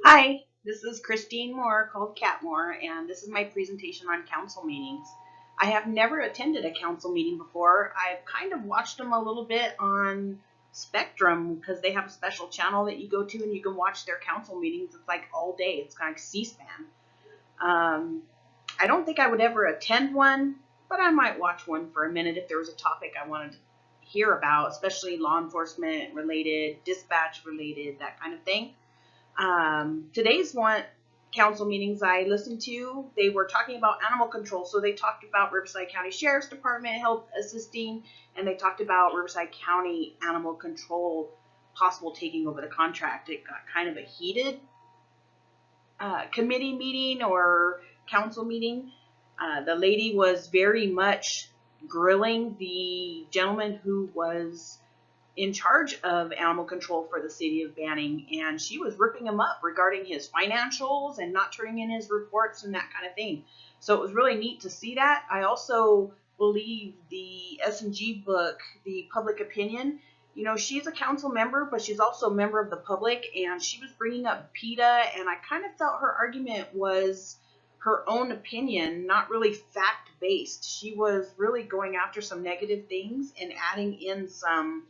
Hi, this is Christine Moore, called Cat Moore, and this is my presentation on council meetings. I have never attended a council meeting before. I've kind of watched them a little bit on Spectrum because they have a special channel that you go to and you can watch their council meetings. It's like all day. It's kind of like C-SPAN. I don't think I would ever attend one, but I might watch one for a minute if there was a topic I wanted to hear about, especially law enforcement related, dispatch related, that kind of thing. Today's one council meetings I listened to, they were talking about animal control. So they talked about Riverside County Sheriff's Department help assisting, and they talked about Riverside County Animal Control possible taking over the contract. It got kind of a heated committee meeting or council meeting. The lady was very much grilling the gentleman who was in charge of animal control for the city of Banning, and she was ripping him up regarding his financials and not turning in his reports and that kind of thing. So it was really neat to see that. I also believe the S&G book, The Public Opinion, she's a council member, but she's also a member of the public, and she was bringing up PETA, and I kind of felt her argument was her own opinion, not really fact-based. She was really going after some negative things and adding in some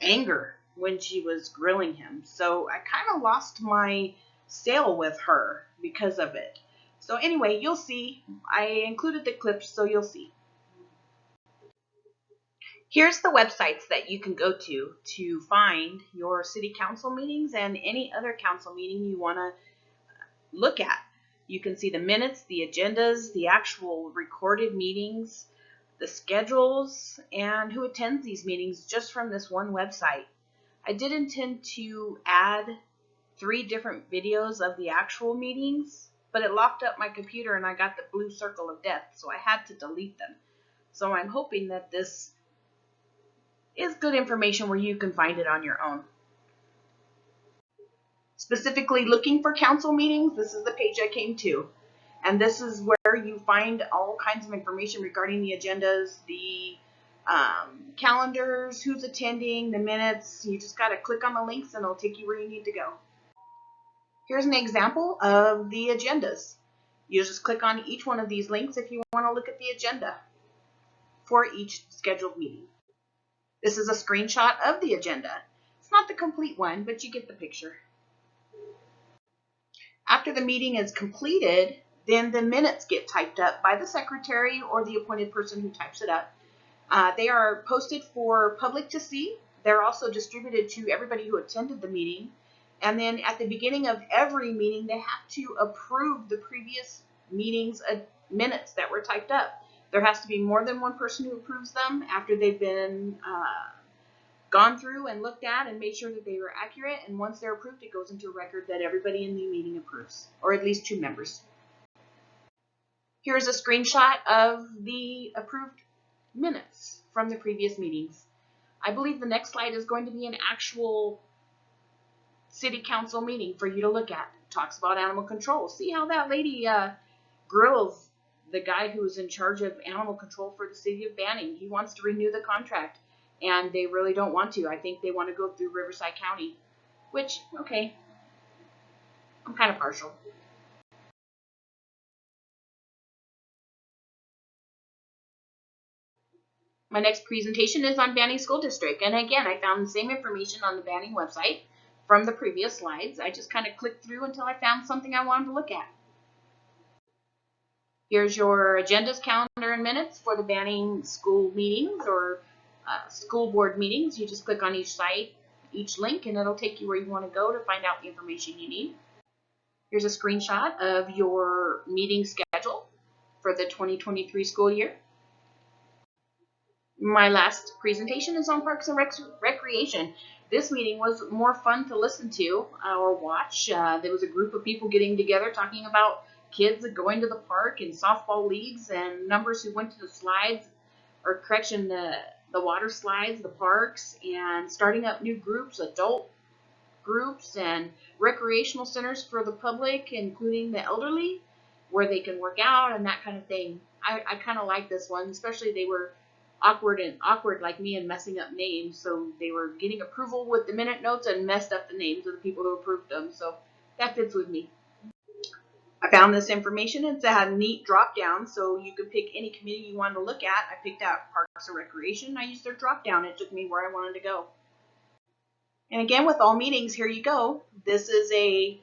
anger when she was grilling him. So I kind of lost my sale with her because of it. So anyway, you'll see. I included the clips, so you'll see. Here's the websites that you can go to find your city council meetings and any other council meeting you want to look at. You can see the minutes, the agendas, the actual recorded meetings, the schedules, and who attends these meetings just from this one website. I did intend to add 3 different videos of the actual meetings, but it locked up my computer and I got the blue circle of death, so I had to delete them. So I'm hoping that this is good information where you can find it on your own. Specifically looking for council meetings, this is the page I came to. And this is where you find all kinds of information regarding the agendas, the calendars, who's attending, the minutes. You just got to click on the links and it'll take you where you need to go. Here's an example of the agendas. You just click on each one of these links if you want to look at the agenda for each scheduled meeting. This is a screenshot of the agenda. It's not the complete one, but you get the picture. After the meeting is completed, then the minutes get typed up by the secretary or the appointed person who types it up. They are posted for public to see. They're also distributed to everybody who attended the meeting. And then at the beginning of every meeting, they have to approve the previous meeting's minutes that were typed up. There has to be more than one person who approves them after they've been gone through and looked at and made sure that they were accurate. And once they're approved, it goes into a record that everybody in the meeting approves, or at least 2 members. Here's a screenshot of the approved minutes from the previous meetings. I believe the next slide is going to be an actual city council meeting for you to look at. It talks about animal control. See how that lady grills the guy who's in charge of animal control for the city of Banning. He wants to renew the contract, and they really don't want to. I think they want to go through Riverside County, which, okay, I'm kind of partial. My next presentation is on Banning School District, and again, I found the same information on the Banning website from the previous slides. I just kind of clicked through until I found something I wanted to look at. Here's your agendas, calendar, and minutes for the Banning school meetings or school board meetings. You just click on each site, each link, and it'll take you where you want to go to find out the information you need. Here's a screenshot of your meeting schedule for the 2023 school year. My last presentation is on Parks and Recreation. This meeting was more fun to listen to or watch. There was a group of people getting together talking about kids going to the park and softball leagues and numbers who went to the slides, or correction, the water slides, the parks, and starting up new groups, adult groups, and recreational centers for the public, including the elderly, where they can work out and that kind of thing. I kind of like this one, especially they were awkward like me and messing up names. So they were getting approval with the minute notes and messed up the names of the people who approved them. So that fits with me. I found this information. It's a neat drop down, so you could pick any committee you wanted to look at. I picked out Parks and Recreation. I used their drop down. It took me where I wanted to go. And again, with all meetings, here you go. This is a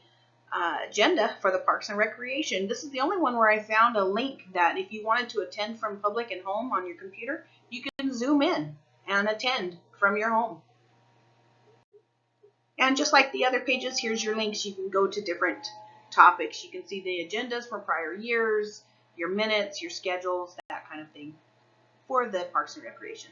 agenda for the Parks and Recreation. This is the only one where I found a link that if you wanted to attend from public and home on your computer, you can zoom in and attend from your home. And just like the other pages, here's your links. You can go to different topics. You can see the agendas for prior years, your minutes, your schedules, that kind of thing for the Parks and Recreation.